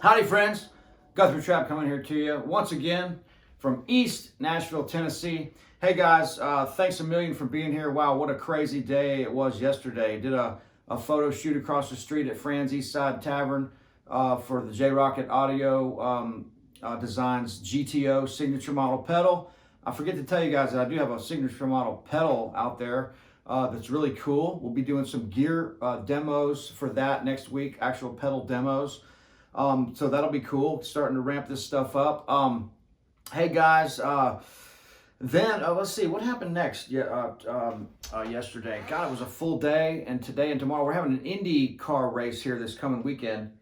Howdy friends, Guthrie Trap coming here to you once again from East Nashville, Tennessee. Hey guys, thanks a million for being here. Wow, what a crazy day it was yesterday. Did a photo shoot across the street at Fran's East Side Tavern for the J-Rocket Audio Designs GTO signature model pedal. I forget to tell you guys that I do have a signature model pedal out there that's really cool. We'll be doing some gear demos for that next week, actual pedal demos. So that'll be cool, starting to ramp this stuff up. Hey guys, then let's see, what happened next yesterday? God, it was a full day, and today and tomorrow we're having an Indy car race here this coming weekend.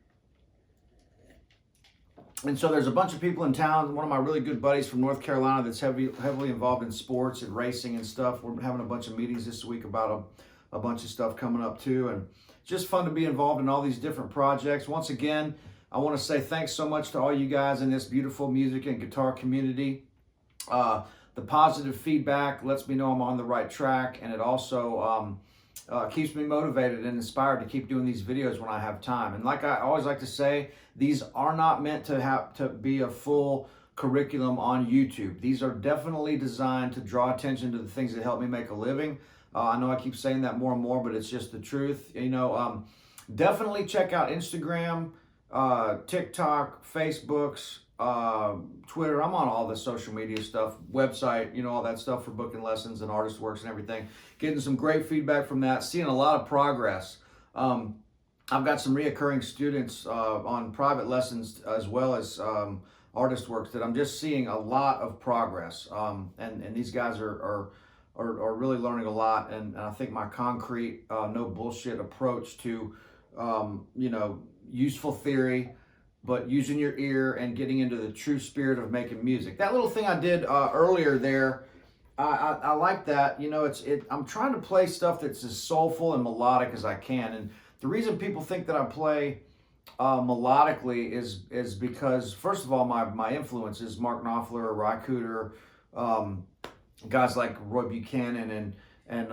And so there's a bunch of people in town. One of my really good buddies from North Carolina that's heavily involved in sports and racing and stuff. We're having a bunch of meetings this week about a bunch of stuff coming up too, and just fun to be involved in all these different projects. Once again, I want to say thanks so much to all you guys in this beautiful music and guitar community. The positive feedback lets me know I'm on the right track, and it also keeps me motivated and inspired to keep doing these videos when I have time. And like I always like to say, these are not meant to be a full curriculum on YouTube. These are definitely designed to draw attention to the things that help me make a living. I know I keep saying that more and more, but it's just the truth. You know, definitely check out Instagram, TikTok, Facebooks, Twitter. I'm on all the social media stuff, website, you know, all that stuff for booking lessons and artist works and everything. Getting some great feedback from that, seeing a lot of progress. I've got some reoccurring students on private lessons as well as artist works that I'm just seeing a lot of progress. And these guys are really learning a lot. And I think my concrete, no bullshit approach to, you know, useful theory, but using your ear and getting into the true spirit of making music. That little thing I did earlier there, I like that. You know, I'm trying to play stuff that's as soulful and melodic as I can. And the reason people think that I play melodically is because, first of all, my influences, Mark Knopfler, Ry Cooder, guys like Roy Buchanan and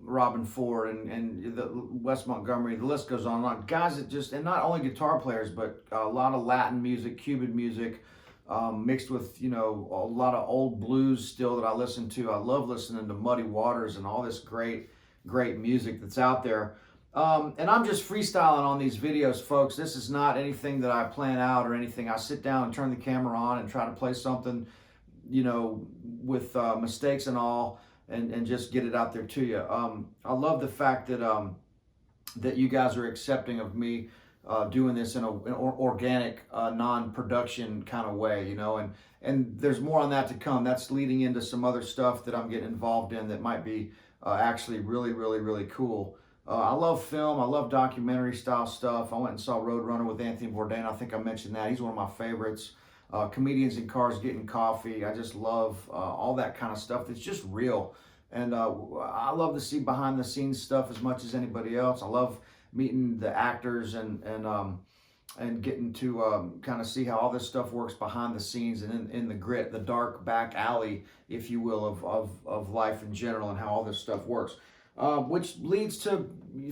Robin Ford and Wes Montgomery, the list goes on and on. Guys that just, and not only guitar players, but a lot of Latin music, Cuban music, mixed with, you know, a lot of old blues still that I listen to. I love listening to Muddy Waters and all this great music that's out there. And I'm just freestyling on these videos, folks. This is not anything that I plan out or anything. I sit down and turn the camera on and try to play something, you know, with mistakes and all. And just get it out there to you. I love the fact that that you guys are accepting of me doing this in an organic, non-production kind of way, you know, and there's more on that to come. That's leading into some other stuff that I'm getting involved in that might be actually really cool. I love film. I love documentary style stuff. I went and saw Roadrunner with Anthony Bourdain. I think I mentioned that. He's one of my favorites. Comedians in Cars Getting Coffee. I just love all that kind of stuff that's just real. And I love to see behind the scenes stuff as much as anybody else. I love meeting the actors and getting to kind of see how all this stuff works behind the scenes and in the grit, the dark back alley, if you will, of life in general and how all this stuff works. Which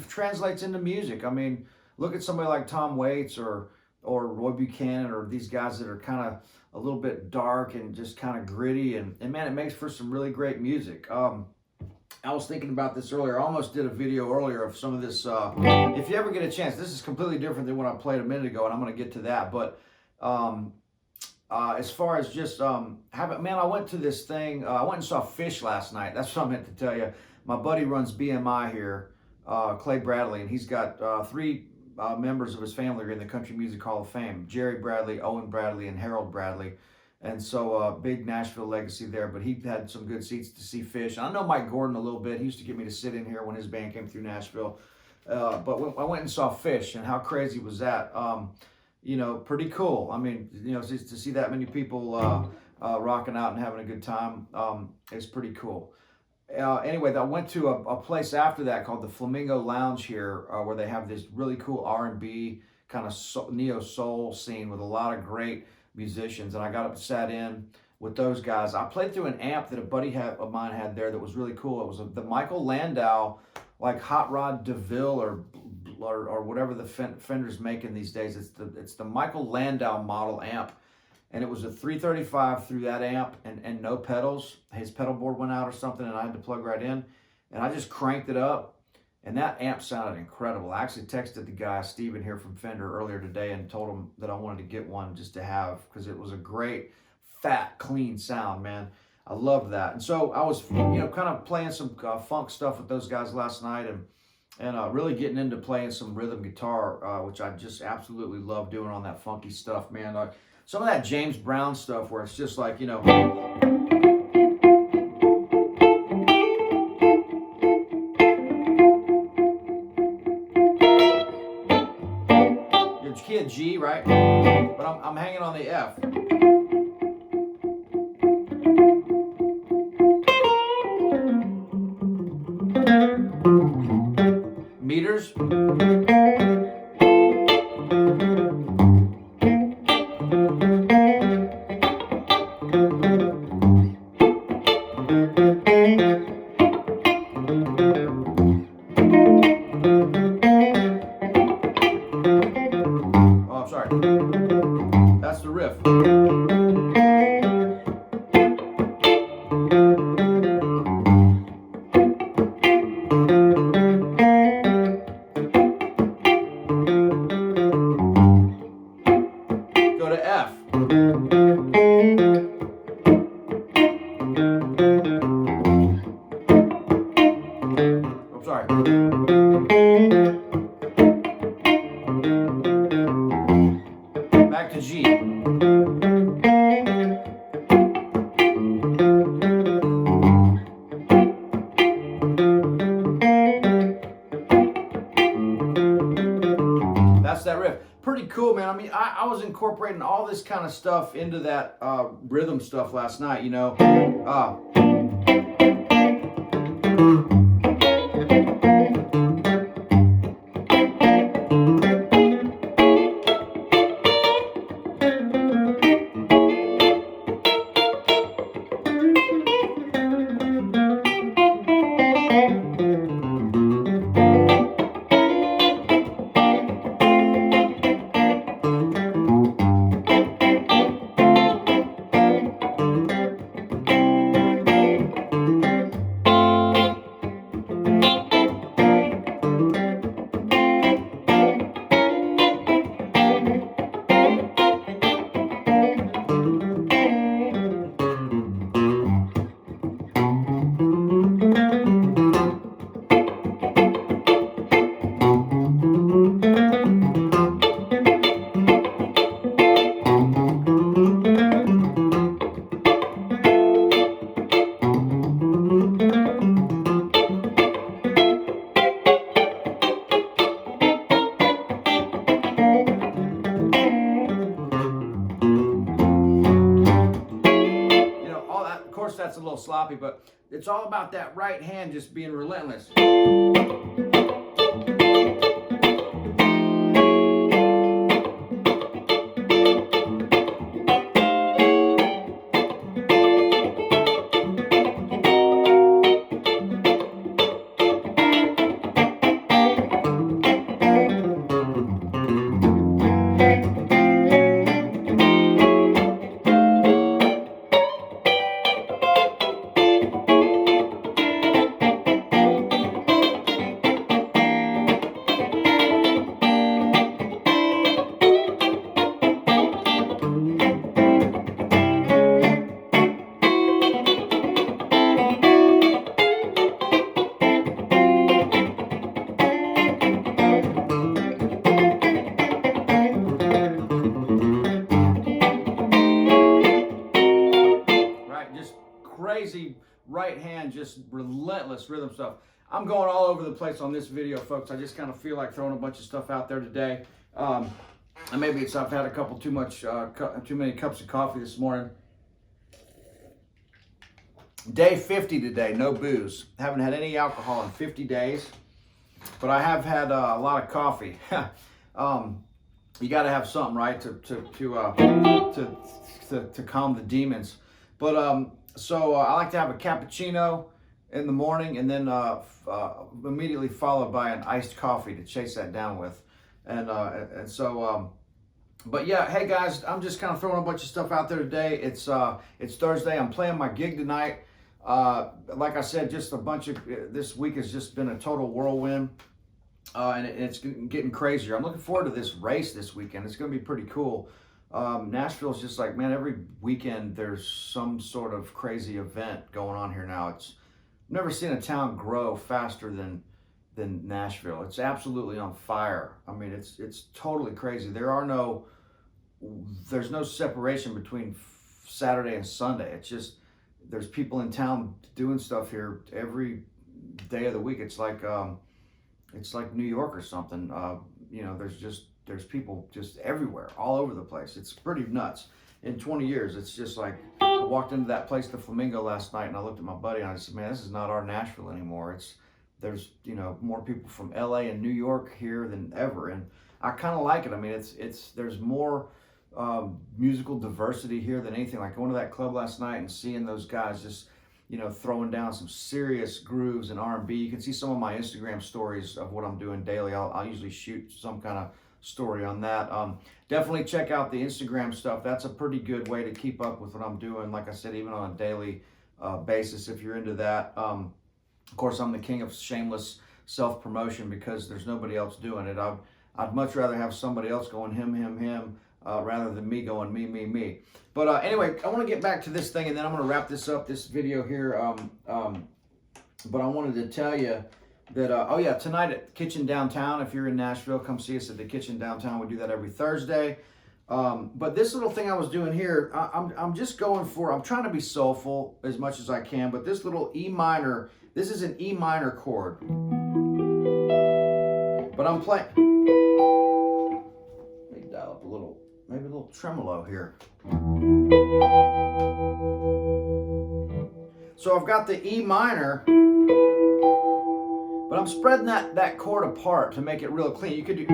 translates into music. I mean, look at somebody like Tom Waits or or Roy Buchanan, or these guys that are kind of a little bit dark and just kind of gritty, and man, it makes for some really great music. I was thinking about this earlier. I almost did a video earlier of some of this. If you ever get a chance, this is completely different than what I played a minute ago, and I'm going to get to that. But as far as just man, I went to this thing. I went and saw Fish last night. That's what I meant to tell you. My buddy runs BMI here, Clay Bradley, and he's got three members of his family are in the Country Music Hall of Fame: Jerry Bradley, Owen Bradley, and Harold Bradley. And so big Nashville legacy there, but he had some good seats to see Fish. And I know Mike Gordon a little bit. He used to get me to sit in here when his band came through Nashville. But when I went and saw Fish, and how crazy was that? You know, pretty cool. I mean, you know, just to see that many people rocking out and having a good time is pretty cool. Anyway, I went to a place after that called the Flamingo Lounge here, where they have this really cool R&B kind of neo soul scene with a lot of great musicians, and I got up and sat in with those guys. I played through an amp that a buddy of mine had there that was really cool. It was the Michael Landau, like Hot Rod DeVille or whatever the Fender's making these days. It's the Michael Landau model amp, and it was a 335 through that amp and no pedals. His pedal board went out or something, and I had to plug right in, and I just cranked it up. And that amp sounded incredible. I actually texted the guy, Steven, here from Fender earlier today and told him that I wanted to get one just to have, because it was a great, fat, clean sound, man. I loved that. And so I was, you know, kind of playing some funk stuff with those guys last night, and really getting into playing some rhythm guitar, which I just absolutely love doing on that funky stuff, man. Some of that James Brown stuff where it's just like, you know... key of G, right? But I'm hanging on the F. Meters. That's the riff. Go to F. Oh, sorry. Back to G. That's that riff. Pretty cool, man. I mean, I was incorporating all this kind of stuff into that rhythm stuff last night, you know. That's a little sloppy, but it's all about that right hand just being relentless. man, just relentless rhythm stuff. I'm going all over the place on this video, folks. I just kind of feel like throwing a bunch of stuff out there today. And maybe it's I've had a couple too many cups of coffee this morning. Day 50 today, no booze. Haven't had any alcohol in 50 days, but I have had a lot of coffee. You got to have something, right, to calm the demons. But so I like to have a cappuccino in the morning, and then immediately followed by an iced coffee to chase that down with. And so, but yeah, hey guys, I'm just kind of throwing a bunch of stuff out there today. It's Thursday. I'm playing my gig tonight. Like I said, just a bunch of this week has just been a total whirlwind. And it's getting crazier. I'm looking forward to this race this weekend. It's going to be pretty cool. Nashville's just like, man, every weekend there's some sort of crazy event going on here now. I've never seen a town grow faster than Nashville. It's absolutely on fire. I mean, it's totally crazy. There's no separation between Saturday and Sunday. It's just, there's people in town doing stuff here every day of the week. It's like New York or something. You know, there's people just everywhere, all over the place. It's pretty nuts. In 20 years, it's just like, I walked into that place, the Flamingo, last night, and I looked at my buddy and I said, man, this is not our Nashville anymore. There's, you know, more people from LA and New York here than ever. And I kind of like it. I mean, there's more musical diversity here than anything. Like going to that club last night and seeing those guys just, you know, throwing down some serious grooves and R&B. You can see some of my Instagram stories of what I'm doing daily. I'll usually shoot some kind of story on that. Definitely check out the Instagram stuff. That's a pretty good way to keep up with what I'm doing. Like I said, even on a daily basis, if you're into that. Of course, I'm the king of shameless self-promotion because there's nobody else doing it. I'd much rather have somebody else going him, rather than me going me. But anyway, I want to get back to this thing, and then I'm going to wrap this up, this video here. But I wanted to tell you that, oh yeah, tonight at Kitchen Downtown, if you're in Nashville, come see us at the Kitchen Downtown. We do that every Thursday. But this little thing I was doing here, I'm just going for, I'm trying to be soulful as much as I can, but this little E minor, this is an E minor chord. But I'm playing, let me dial up a little, maybe a little tremolo here. So I've got the E minor, but I'm spreading that chord apart to make it real clean. You could do,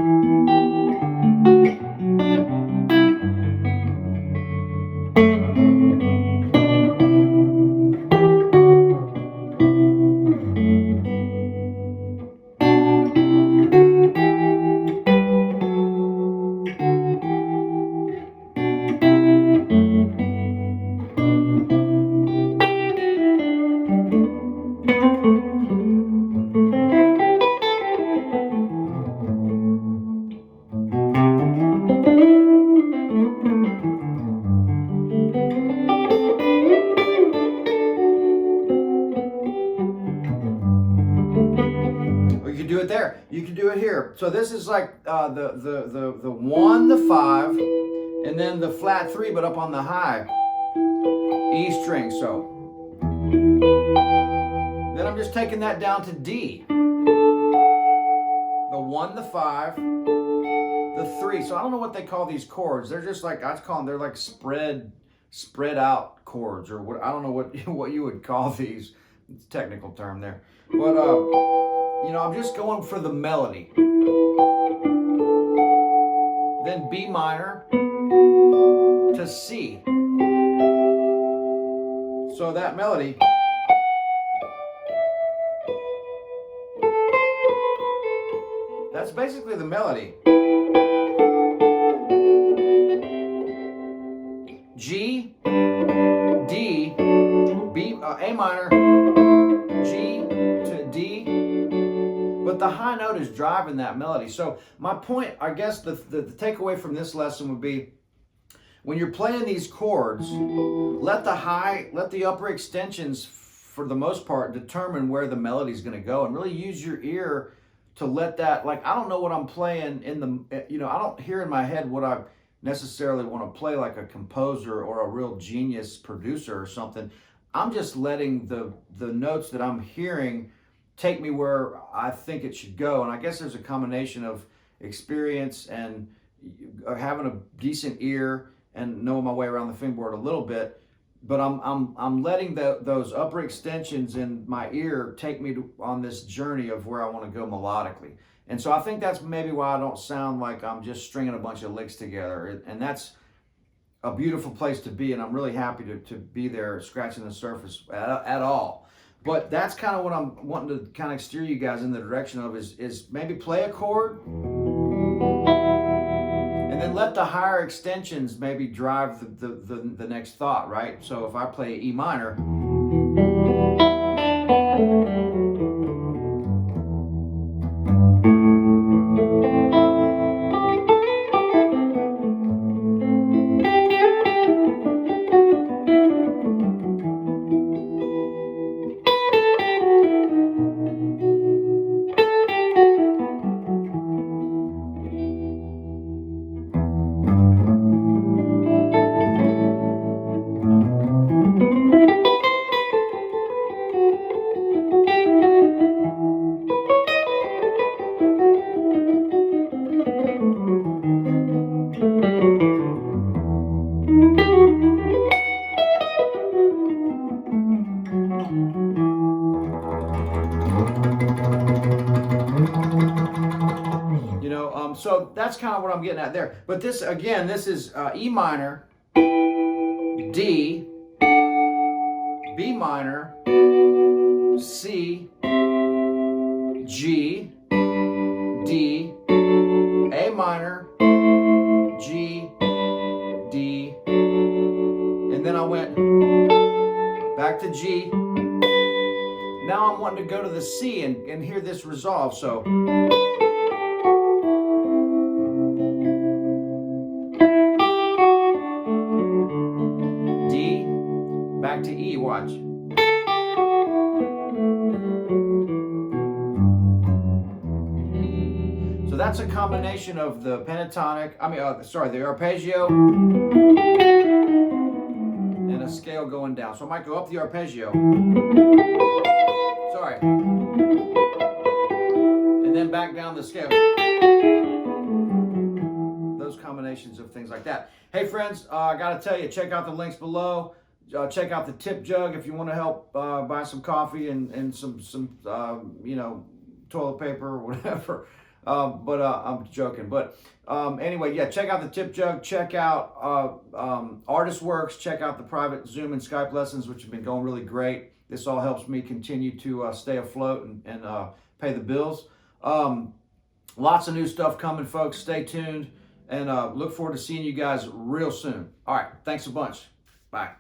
do it there. You can do it here. So this is like the 1, the 5, and then the flat 3, but up on the high E string. So then I'm just taking that down to D. The 1, the 5, the 3. So I don't know what they call these chords. They're just like, I call them, they're like spread out chords, or what, I don't know what you would call these. It's a technical term there. But you know, I'm just going for the melody. Then B minor to C. So that melody. That's basically the melody. G, D, B, A minor, G to D. But the high note is driving that melody. So my point, I guess the takeaway from this lesson would be, when you're playing these chords, let the upper extensions, for the most part, determine where the melody is going to go, and really use your ear to let that, like, I don't know what I'm playing in the, you know, I don't hear in my head what I necessarily want to play like a composer or a real genius producer or something. I'm just letting the notes that I'm hearing take me where I think it should go. And I guess there's a combination of experience and having a decent ear and knowing my way around the fingerboard a little bit. But I'm letting those upper extensions in my ear take me on this journey of where I want to go melodically. And so I think that's maybe why I don't sound like I'm just stringing a bunch of licks together. And that's a beautiful place to be, and I'm really happy to be there scratching the surface at all. But that's kind of what I'm wanting to kind of steer you guys in the direction of is maybe play a chord and then let the higher extensions maybe drive the next thought, right? So if I play E minor, so that's kind of what I'm getting at there. But this, again, this is E minor, D, B minor, C, G, D, A minor, G, D, and then I went back to G. Now I'm wanting to go to the C and hear this resolve. So D, back to E, watch. So that's a combination of the pentatonic, the arpeggio and a scale going down. So I might go up the arpeggio. Sorry. And then back down the scale. Those combinations of things like that. Hey friends, I gotta tell you, check out the links below. Check out the tip jug if you want to help buy some coffee and some toilet paper or whatever. But I'm joking. But anyway, yeah, check out the tip jug. Check out Artist Works. Check out the private Zoom and Skype lessons, which have been going really great. This all helps me continue to stay afloat and pay the bills. Lots of new stuff coming, folks. Stay tuned and look forward to seeing you guys real soon. All right. Thanks a bunch. Bye.